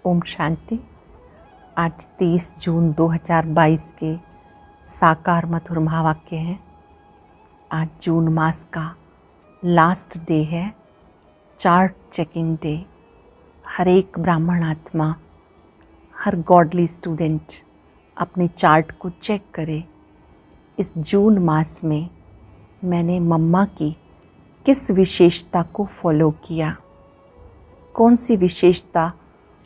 ओम शांति। आज 30 जून 2022 के साकार मधुर महावाक्य हैं। आज जून मास का लास्ट डे है, चार्ट चेकिंग डे। हर एक ब्राह्मण आत्मा, हर गॉडली स्टूडेंट अपने चार्ट को चेक करे। इस जून मास में मैंने मम्मा की किस विशेषता को फॉलो किया, कौन सी विशेषता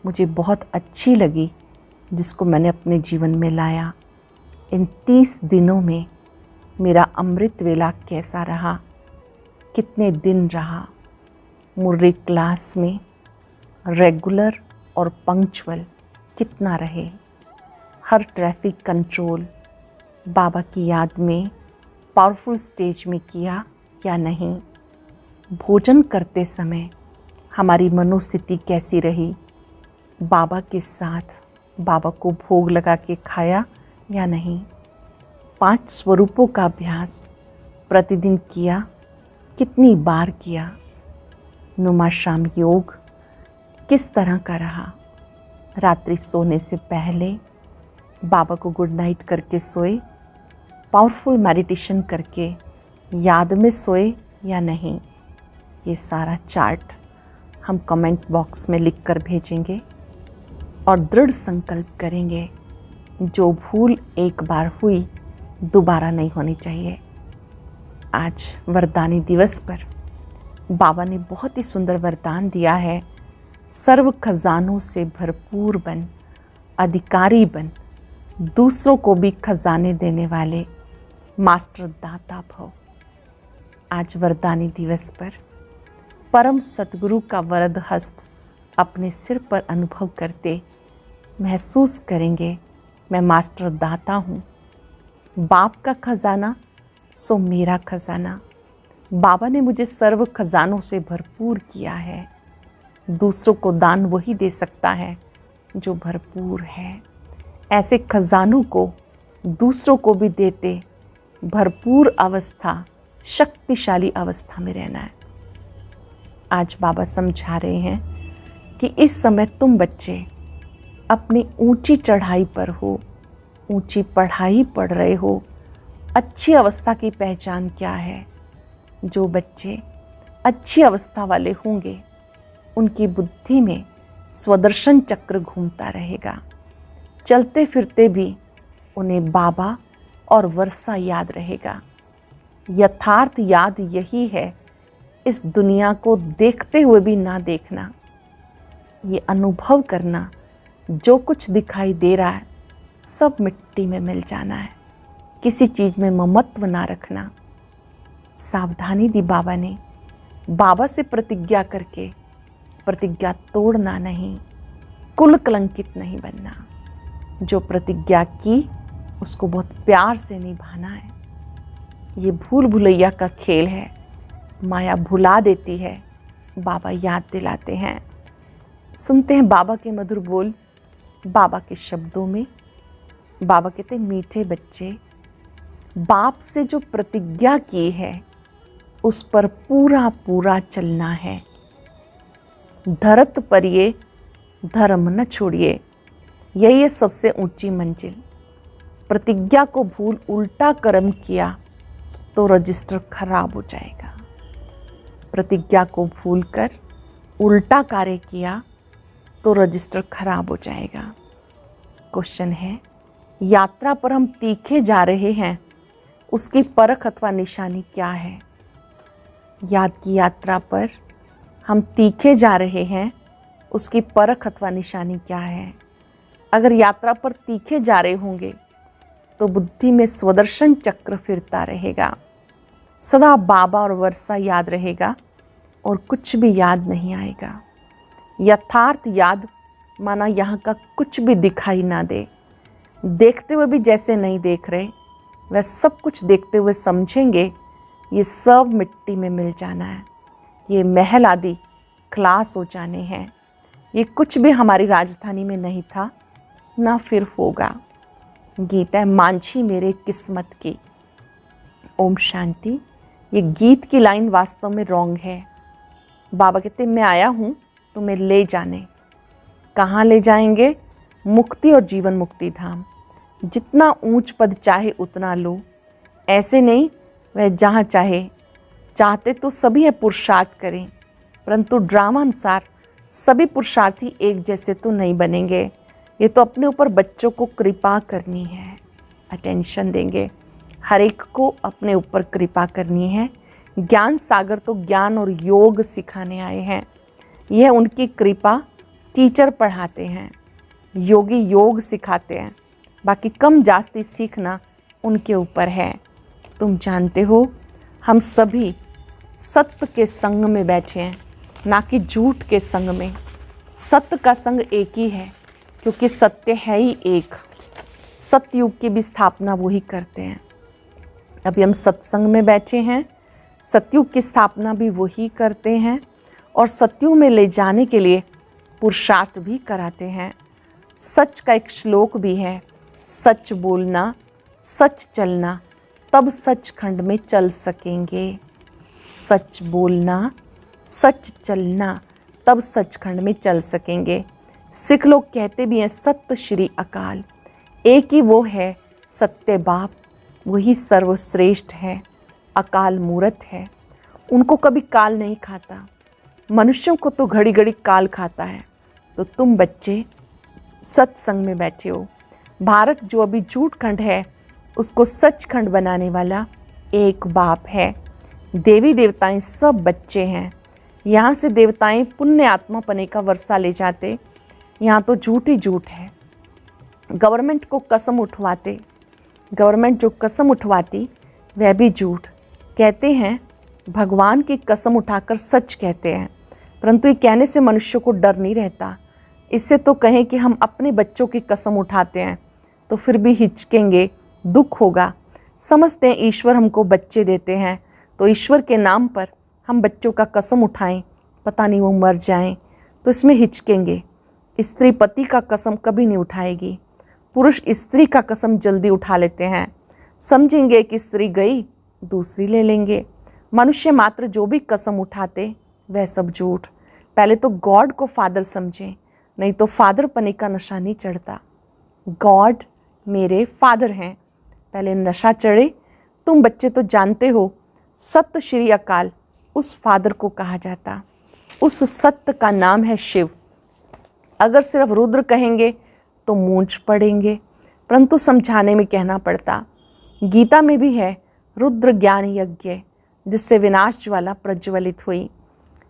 मुझे बहुत अच्छी लगी जिसको मैंने अपने जीवन में लाया। इन 30 दिनों में मेरा अमृत वेला कैसा रहा, कितने दिन रहा, मुर्री क्लास में रेगुलर और पंक्चुअल कितना रहे, हर ट्रैफिक कंट्रोल बाबा की याद में पावरफुल स्टेज में किया या नहीं, भोजन करते समय हमारी मनोस्थिति कैसी रही, बाबा के साथ बाबा को भोग लगा के खाया या नहीं, 5 स्वरूपों का अभ्यास प्रतिदिन किया, कितनी बार किया, नुमा शाम योग किस तरह का रहा, रात्रि सोने से पहले बाबा को गुड नाइट करके सोए, पावरफुल मेडिटेशन करके याद में सोए या नहीं। ये सारा चार्ट हम कमेंट बॉक्स में लिख कर भेजेंगे और दृढ़ संकल्प करेंगे, जो भूल एक बार हुई दोबारा नहीं होनी चाहिए। आज वरदानी दिवस पर बाबा ने बहुत ही सुंदर वरदान दिया है। सर्व खजानों से भरपूर बन, अधिकारी बन, दूसरों को भी खजाने देने वाले मास्टर दाता भव। आज वरदानी दिवस पर परम सतगुरु का वरद हस्त अपने सिर पर अनुभव करते महसूस करेंगे, मैं मास्टर दाता हूँ। बाप का खजाना सो मेरा खजाना। बाबा ने मुझे सर्व खजानों से भरपूर किया है। दूसरों को दान वही दे सकता है जो भरपूर है। ऐसे खजानों को दूसरों को भी देते भरपूर अवस्था, शक्तिशाली अवस्था में रहना है। आज बाबा समझा रहे हैं कि इस समय तुम बच्चे अपनी ऊंची चढ़ाई पर हो, ऊंची पढ़ाई पढ़ रहे हो। अच्छी अवस्था की पहचान क्या है? जो बच्चे अच्छी अवस्था वाले होंगे उनकी बुद्धि में स्वदर्शन चक्र घूमता रहेगा। चलते फिरते भी उन्हें बाबा और वर्षा याद रहेगा। यथार्थ याद यही है, इस दुनिया को देखते हुए भी ना देखना, ये अनुभव करना जो कुछ दिखाई दे रहा है सब मिट्टी में मिल जाना है। किसी चीज़ में ममत्व ना रखना। सावधानी दी बाबा ने, बाबा से प्रतिज्ञा करके प्रतिज्ञा तोड़ना नहीं, कुल कलंकित नहीं बनना। जो प्रतिज्ञा की उसको बहुत प्यार से निभाना है। ये भूल भुलैया का खेल है। माया भुला देती है, बाबा याद दिलाते हैं। सुनते हैं बाबा के मधुर बोल, बाबा के शब्दों में। बाबा कहते हैं, मीठे बच्चे, बाप से जो प्रतिज्ञा की है उस पर पूरा पूरा चलना है। धरत पर ये धर्म न छोड़िए, यही है सबसे ऊंची मंजिल। प्रतिज्ञा को भूल उल्टा कर्म किया तो रजिस्टर खराब हो जाएगा। प्रतिज्ञा को भूलकर उल्टा कार्य किया तो रजिस्टर खराब हो जाएगा। क्वेश्चन है, यात्रा पर हम तीखे जा रहे हैं, उसकी परख अथवा निशानी क्या है? याद की यात्रा पर हम तीखे जा रहे हैं, उसकी परख अथवा निशानी क्या है? अगर यात्रा पर तीखे जा रहे होंगे तो बुद्धि में स्वदर्शन चक्र फिरता रहेगा। सदा बाबा और वर्षा याद रहेगा और कुछ भी याद नहीं आएगा। यथार्थ याद माना यहाँ का कुछ भी दिखाई ना दे। देखते हुए भी जैसे नहीं देख रहे, वह सब कुछ देखते हुए समझेंगे ये सब मिट्टी में मिल जाना है। ये महल आदि क्लास हो जाने हैं। ये कुछ भी हमारी राजधानी में नहीं था, ना फिर होगा। गीता है मांझी मेरे किस्मत की। ओम शांति। ये गीत की लाइन वास्तव में रॉन्ग है। बाबा कहते मैं आया हूँ तुम्हें ले जाने, कहाँ ले जाएंगे? मुक्ति और जीवन मुक्ति धाम। जितना ऊंच पद चाहे उतना लो, ऐसे नहीं वह जहाँ चाहते तो सभी है पुरुषार्थ करें, परंतु ड्रामा अनुसार सभी पुरुषार्थी एक जैसे तो नहीं बनेंगे। ये तो अपने ऊपर बच्चों को कृपा करनी है, अटेंशन देंगे। हर एक को अपने ऊपर कृपा करनी है। ज्ञान सागर तो ज्ञान और योग सिखाने आए हैं। यह उनकी कृपा। टीचर पढ़ाते हैं, योगी योग सिखाते हैं, बाकी कम जास्ती सीखना उनके ऊपर है। तुम जानते हो हम सभी सत्य के संग में बैठे हैं, ना कि झूठ के संग में। सत्य का संग एक ही है, क्योंकि सत्य है ही एक। सतयुग की भी स्थापना वही करते हैं। अभी हम सत्संग में बैठे हैं, सतयुग की स्थापना भी वही करते हैं और सतयुग में ले जाने के लिए पुरुषार्थ भी कराते हैं। सच का एक श्लोक भी है, सच बोलना, सच चलना, तब सचखंड में चल सकेंगे। सच बोलना, सच चलना, तब सचखंड में चल सकेंगे। सिख लोग कहते भी हैं सत्य श्री अकाल। एक ही वो है सत्य बाप, वही सर्वश्रेष्ठ है, अकाल मूरत है। उनको कभी काल नहीं खाता। मनुष्यों को तो घड़ी घड़ी काल खाता है। तो तुम बच्चे सत्संग में बैठे हो। भारत जो अभी झूठ खंड है उसको सचखंड बनाने वाला एक बाप है। देवी देवताएं सब बच्चे हैं। यहाँ से देवताएं पुण्य आत्मा पने का वर्षा ले जाते, यहाँ तो झूठ ही झूठ है। गवर्नमेंट को कसम उठवाते, गवर्नमेंट जो कसम उठवाती वह भी झूठ। कहते हैं भगवान की कसम उठाकर सच कहते हैं, परंतु ये कहने से मनुष्य को डर नहीं रहता। इससे तो कहें कि हम अपने बच्चों की कसम उठाते हैं तो फिर भी हिचकेंगे, दुख होगा। समझते हैं ईश्वर हमको बच्चे देते हैं, तो ईश्वर के नाम पर हम बच्चों का कसम उठाएं, पता नहीं वो मर जाएं, तो इसमें हिचकेंगे। स्त्री पति का कसम कभी नहीं उठाएगी। पुरुष स्त्री का कसम जल्दी उठा लेते हैं, समझेंगे कि स्त्री गई दूसरी ले लेंगे। मनुष्य मात्र जो भी कसम उठाते वह सब झूठ। पहले तो गॉड को फादर समझें, नहीं तो फादर पने का नशा नहीं चढ़ता। गॉड मेरे फादर हैं, पहले नशा चढ़े। तुम बच्चे तो जानते हो सत्य श्री अकाल उस फादर को कहा जाता। उस सत्य का नाम है शिव। अगर सिर्फ रुद्र कहेंगे तो मूंछ पड़ेंगे, परंतु समझाने में कहना पड़ता। गीता में भी है रुद्र ज्ञान यज्ञ, जिससे विनाश ज्वाला प्रज्वलित हुई।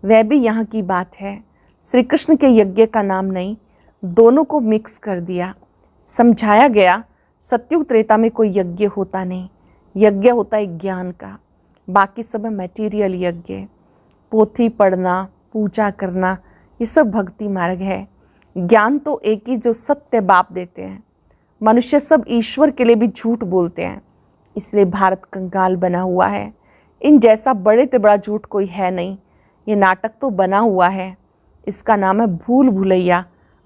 वह भी यहाँ की बात है। श्री कृष्ण के यज्ञ का नाम नहीं, दोनों को मिक्स कर दिया। समझाया गया सतयुग त्रेता में कोई यज्ञ होता नहीं, यज्ञ होता है ज्ञान का, बाकी सब मटेरियल यज्ञ। पोथी पढ़ना, पूजा करना, ये सब भक्ति मार्ग है। ज्ञान तो एक ही जो सत्य बाप देते हैं। मनुष्य सब ईश्वर के लिए भी झूठ बोलते हैं, इसलिए भारत कंगाल बना हुआ है। इन जैसा बड़े से बड़ा झूठ कोई है नहीं। ये नाटक तो बना हुआ है, इसका नाम है भूल भुलैया,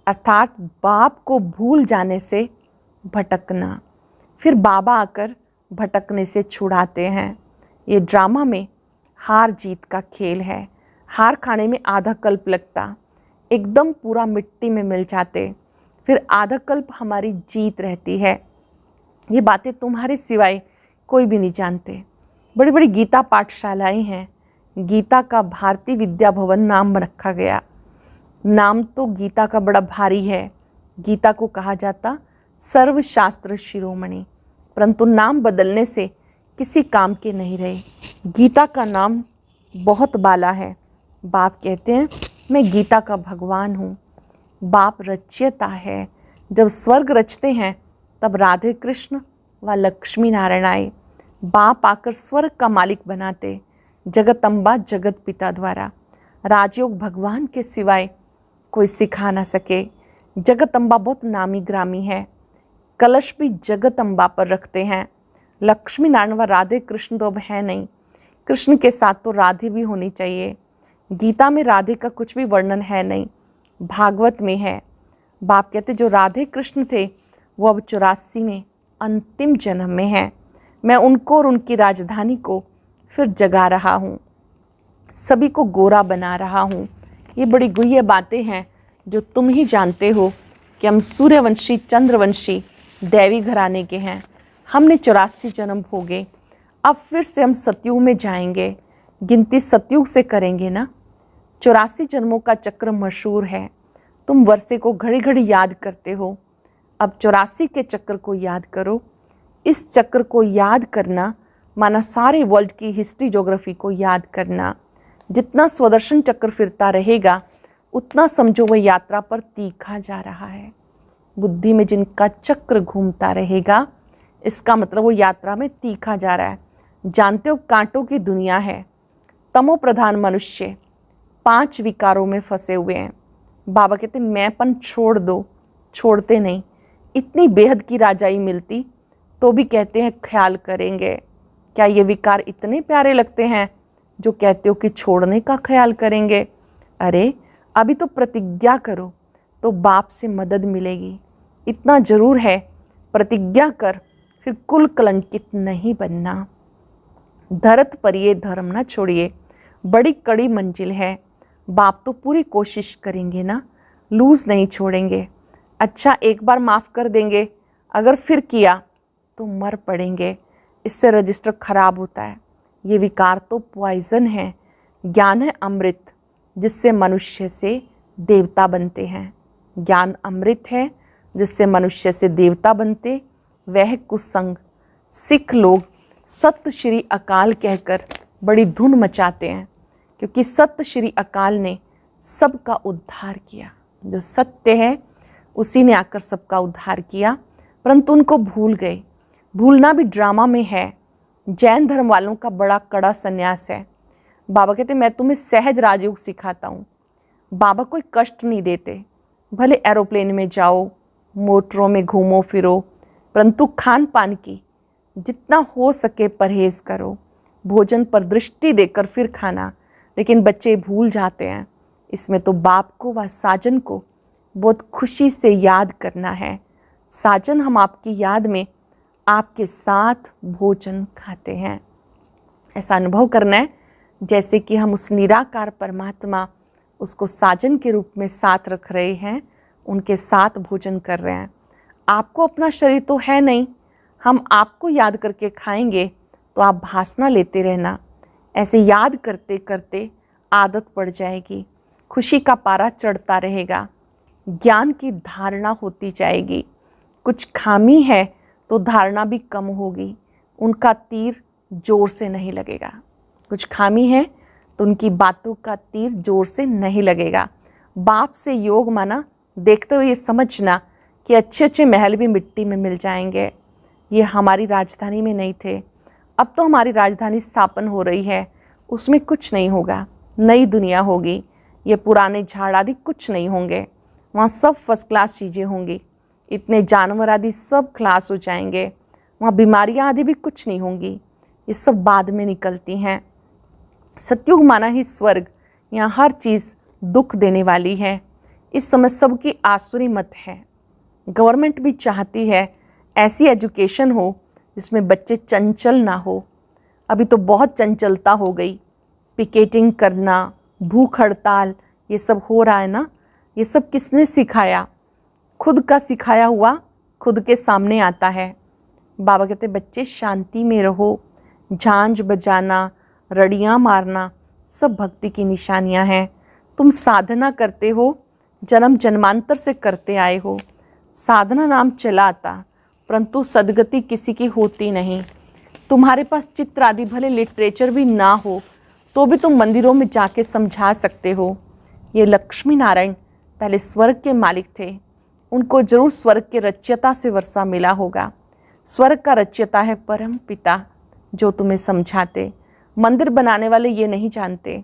अर्थात बाप को भूल जाने से भटकना। फिर बाबा आकर भटकने से छुड़ाते हैं। ये ड्रामा में हार जीत का खेल है। हार खाने में आधा कल्प लगता, एकदम पूरा मिट्टी में मिल जाते, फिर आधा कल्प हमारी जीत रहती है। ये बातें तुम्हारे सिवाय कोई भी नहीं जानते। बड़ी बड़ी गीता पाठशालाएं हैं। गीता का भारतीय विद्या भवन नाम रखा गया। नाम तो गीता का बड़ा भारी है। गीता को कहा जाता सर्वशास्त्र शिरोमणि, परंतु नाम बदलने से किसी काम के नहीं रहे। गीता का नाम बहुत बाला है। बाप कहते हैं मैं गीता का भगवान हूँ। बाप रचयिता है। जब स्वर्ग रचते हैं तब राधे कृष्ण व लक्ष्मी नारायण आए। बाप आकर स्वर्ग का मालिक बनाते, जगतम्बा जगत पिता द्वारा। राजयोग भगवान के सिवाय कोई सिखा ना सके। जगतम्बा बहुत नामी ग्रामी है। कलश भी जगतम्बा पर रखते हैं। लक्ष्मी नारायण व राधे कृष्ण तो अब है नहीं, कृष्ण के साथ तो राधे भी होनी चाहिए। गीता में राधे का कुछ भी वर्णन है नहीं, भागवत में है। बाप कहते जो राधे कृष्ण थे वो अब 84 में अंतिम जन्म में हैं। मैं उनको और उनकी राजधानी को फिर जगा रहा हूँ, सभी को गोरा बना रहा हूँ। ये बड़ी गुह्य बातें हैं जो तुम ही जानते हो कि हम सूर्यवंशी चंद्रवंशी दैवी घराने के हैं। हमने 84 जन्म भोगे, अब फिर से हम सतयुग में जाएंगे। गिनती सतयुग से करेंगे ना। 84 जन्मों का चक्र मशहूर है। तुम वर्षे को घड़ी घड़ी याद करते हो, अब 84 के चक्र को याद करो। इस चक्र को याद करना माना सारे वर्ल्ड की हिस्ट्री ज्योग्राफी को याद करना। जितना स्वदर्शन चक्र फिरता रहेगा उतना समझो वह यात्रा पर तीखा जा रहा है। बुद्धि में जिनका चक्र घूमता रहेगा इसका मतलब वो यात्रा में तीखा जा रहा है। जानते हो कांटों की दुनिया है। तमो प्रधान मनुष्य 5 विकारों में फंसे हुए हैं। बाबा कहते मैंपन छोड़ दो, छोड़ते नहीं। इतनी बेहद की राजाई मिलती तो भी कहते हैं ख्याल करेंगे। क्या ये विकार इतने प्यारे लगते हैं जो कहते हो कि छोड़ने का ख्याल करेंगे? अरे अभी तो प्रतिज्ञा करो तो बाप से मदद मिलेगी। इतना जरूर है, प्रतिज्ञा कर, फिर कुल कलंकित नहीं बनना। धरत पर ये धर्म ना छोड़िए, बड़ी कड़ी मंजिल है। बाप तो पूरी कोशिश करेंगे ना, लूज नहीं छोड़ेंगे। अच्छा एक बार माफ़ कर देंगे, अगर फिर किया तो मर पड़ेंगे। इससे रजिस्टर खराब होता है। ये विकार तो पॉइजन है। ज्ञान है अमृत, जिससे मनुष्य से देवता बनते हैं। ज्ञान अमृत है जिससे मनुष्य से देवता बनते, वह कुसंग। सिख लोग सत्य श्री अकाल कहकर बड़ी धुन मचाते हैं, क्योंकि सत्य श्री अकाल ने सबका उद्धार किया। जो सत्य है उसी ने आकर सबका उद्धार किया, परंतु उनको भूल गए। भूलना भी ड्रामा में है। जैन धर्म वालों का बड़ा कड़ा संन्यास है। बाबा कहते मैं तुम्हें सहज राजयोग सिखाता हूँ। बाबा कोई कष्ट नहीं देते। भले एरोप्लेन में जाओ, मोटरों में घूमो फिरो, परंतु खान पान की जितना हो सके परहेज करो। भोजन पर दृष्टि देकर फिर खाना। लेकिन बच्चे भूल जाते हैं। इसमें तो बाप को व साजन को बहुत खुशी से याद करना है। साजन हम आपकी याद में आपके साथ भोजन खाते हैं। ऐसा अनुभव करना है जैसे कि हम उस निराकार परमात्मा उसको साजन के रूप में साथ रख रहे हैं, उनके साथ भोजन कर रहे हैं। आपको अपना शरीर तो है नहीं, हम आपको याद करके खाएंगे तो आप भासना लेते रहना। ऐसे याद करते करते आदत पड़ जाएगी, खुशी का पारा चढ़ता रहेगा, ज्ञान की धारणा होती जाएगी। कुछ खामी है तो धारणा भी कम होगी, उनका तीर जोर से नहीं लगेगा। कुछ खामी है तो उनकी बातों का तीर जोर से नहीं लगेगा। बाप से योग माना देखते हुए ये समझना कि अच्छे अच्छे महल भी मिट्टी में मिल जाएंगे। ये हमारी राजधानी में नहीं थे, अब तो हमारी राजधानी स्थापन हो रही है, उसमें कुछ नहीं होगा, नई दुनिया होगी। ये पुराने झाड़ आदि कुछ नहीं होंगे, वहाँ सब फर्स्ट क्लास चीज़ें होंगी। इतने जानवर आदि सब खलास हो जाएंगे, वहाँ बीमारियाँ आदि भी कुछ नहीं होंगी। ये सब बाद में निकलती हैं। सतयुग माना ही स्वर्ग, यहाँ हर चीज़ दुख देने वाली है। इस समय सबकी आसुरी मत है। गवर्नमेंट भी चाहती है ऐसी एजुकेशन हो जिसमें बच्चे चंचल ना हो। अभी तो बहुत चंचलता हो गई, पिकेटिंग करना, भूख हड़ताल, ये सब हो रहा है ना। ये सब किसने सिखाया? खुद का सिखाया हुआ खुद के सामने आता है। बाबा कहते बच्चे शांति में रहो। झांझ बजाना, रड़ियाँ मारना सब भक्ति की निशानियाँ हैं। तुम साधना करते हो, जन्म जन्मांतर से करते आए हो। साधना नाम चला आता, परंतु सदगति किसी की होती नहीं। तुम्हारे पास चित्र आदि भले लिटरेचर भी ना हो तो भी तुम मंदिरों में जाके समझा सकते हो। ये लक्ष्मी नारायण पहले स्वर्ग के मालिक थे, उनको जरूर स्वर्ग के रचयिता से वर्षा मिला होगा। स्वर्ग का रचयिता है परम पिता, जो तुम्हें समझाते। मंदिर बनाने वाले ये नहीं जानते,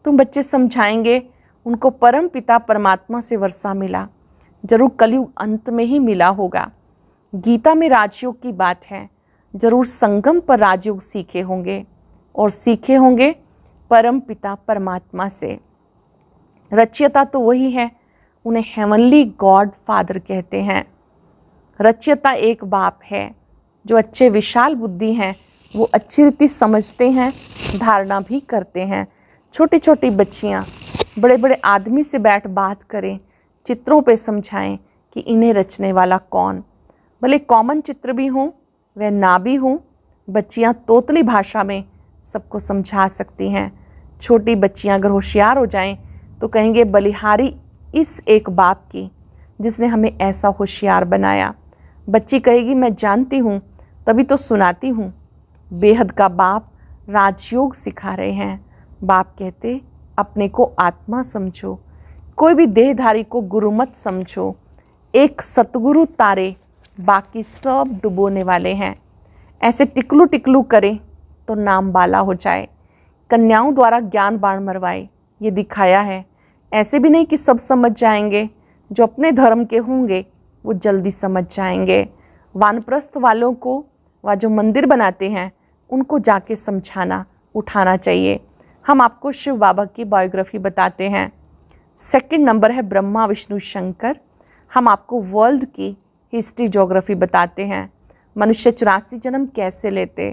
तुम बच्चे समझाएंगे उनको परम पिता परमात्मा से वर्षा मिला, जरूर कलयुग अंत में ही मिला होगा। गीता में राजयोग की बात है, जरूर संगम पर राजयोग सीखे होंगे और सीखे होंगे परम पिता परमात्मा से। रचयिता तो वही है, उन्हें हेवनली गॉड फादर कहते हैं। रचयिता एक बाप है जो अच्छे विशाल बुद्धि हैं, वो अच्छी रीति समझते हैं, धारणा भी करते हैं। छोटी छोटी बच्चियाँ बड़े बड़े आदमी से बैठ बात करें चित्रों पे समझाएं कि इन्हें रचने वाला कौन। भले कॉमन चित्र भी हों वह ना भी हों, बच्चियां तोतली भाषा में सबको समझा सकती हैं। छोटी बच्चियां अगर होशियार हो जाएं तो कहेंगे बलिहारी इस एक बाप की जिसने हमें ऐसा होशियार बनाया। बच्ची कहेगी मैं जानती हूँ तभी तो सुनाती हूँ। बेहद का बाप राजयोग सिखा रहे हैं। बाप कहते अपने को आत्मा समझो, कोई भी देहधारी को गुरु मत समझो। एक सतगुरु तारे बाकी सब डुबोने वाले हैं। ऐसे टिकलू टिकलू करें तो नाम बाला हो जाए। कन्याओं द्वारा ज्ञान बाण मरवाए, ये दिखाया है। ऐसे भी नहीं कि सब समझ जाएंगे, जो अपने धर्म के होंगे वो जल्दी समझ जाएंगे। वानप्रस्थ वालों को व जो मंदिर बनाते हैं उनको जाके समझाना उठाना चाहिए। हम आपको शिव बाबा की बायोग्राफी बताते हैं। सेकंड नंबर है ब्रह्मा विष्णु शंकर। हम आपको वर्ल्ड की हिस्ट्री ज्योग्राफी बताते हैं। मनुष्य 84 जन्म कैसे लेते,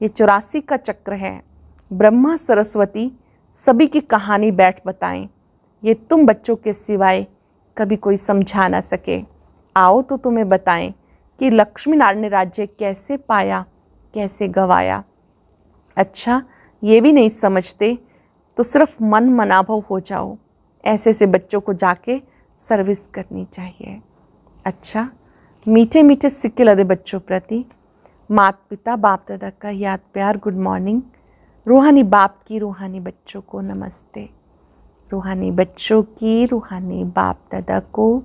ये 84 का चक्र है। ब्रह्मा सरस्वती सभी की कहानी बैठ बताएं, ये तुम बच्चों के सिवाय कभी कोई समझा ना सके। आओ तो तुम्हें बताएं कि लक्ष्मी नारायण ने राज्य कैसे पाया, कैसे गवाया। अच्छा, ये भी नहीं समझते तो सिर्फ मन मनाभव हो जाओ। ऐसे से बच्चों को जाके सर्विस करनी चाहिए। अच्छा, मीठे मीठे सिक्के लदे बच्चों प्रति माता पिता बाप दादा का याद प्यार गुड मॉर्निंग। रूहानी बाप की रूहानी बच्चों को नमस्ते। रूहानी बच्चों की रूहानी बाप दादा को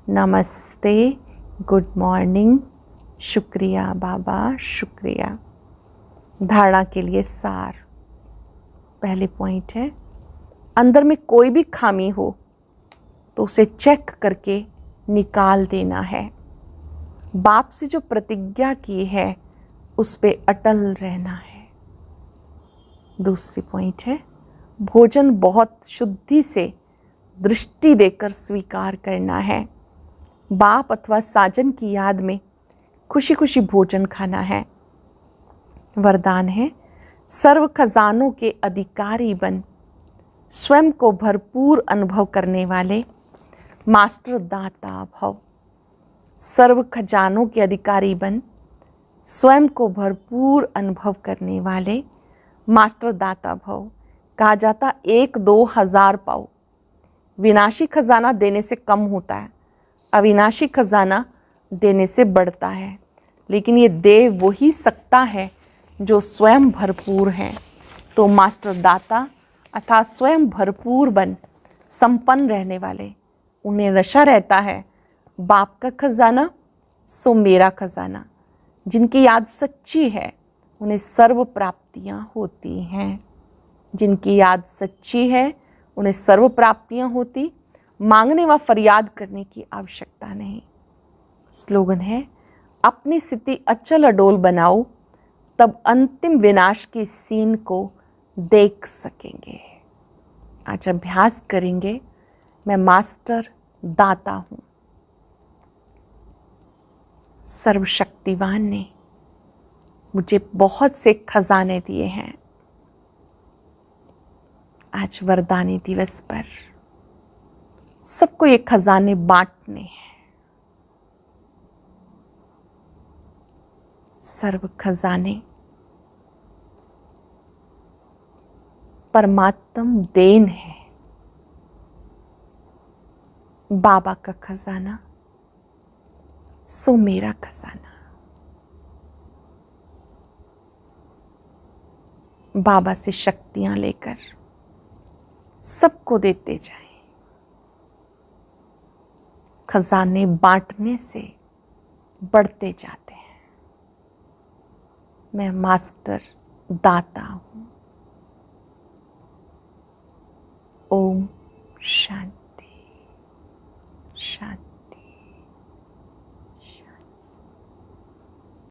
नमस्ते, गुड मॉर्निंग, शुक्रिया बाबा, शुक्रिया। धारणा के लिए सार। पहले पॉइंट है, अंदर में कोई भी खामी हो तो उसे चेक करके निकाल देना है। बाप से जो प्रतिज्ञा की है उस पे अटल रहना है। दूसरी पॉइंट है, भोजन बहुत शुद्धि से दृष्टि देकर स्वीकार करना है। बाप अथवा साजन की याद में खुशी खुशी भोजन खाना है। वरदान है, सर्व खजानों के अधिकारी बन, स्वयं को भरपूर अनुभव करने वाले मास्टर दाता भव। सर्व खजानों के अधिकारी बन, स्वयं को भरपूर अनुभव करने वाले मास्टर दाता भव। कहा जाता 1-2 हज़ार पाओ। विनाशी खजाना देने से कम होता है, अविनाशी खजाना देने से बढ़ता है। लेकिन ये दे वही सकता है जो स्वयं भरपूर है। तो मास्टर दाता अर्थात स्वयं भरपूर बन, संपन्न रहने वाले, उन्हें नशा रहता है बाप का खजाना सो मेरा खजाना। जिनकी याद सच्ची है उन्हें सर्व प्राप्तियां होती हैं। जिनकी याद सच्ची है उन्हें सर्व प्राप्तियां होती, मांगने व फरियाद करने की आवश्यकता नहीं। स्लोगन है, अपनी स्थिति अचल अडोल बनाओ, तब अंतिम विनाश की सीन को देख सकेंगे। आज अभ्यास करेंगे, मैं मास्टर दाता हूं। सर्वशक्तिवान ने मुझे बहुत से खजाने दिए हैं। आज वरदानी दिवस पर सबको ये खजाने बांटने हैं। सर्व खजाने परमात्म देन है। बाबा का खजाना सो मेरा खजाना। बाबा से शक्तियां लेकर सबको देते जाएं। खजाने बांटने से बढ़ते जाते हैं। मैं मास्टर दाता हूं। ओम शांति।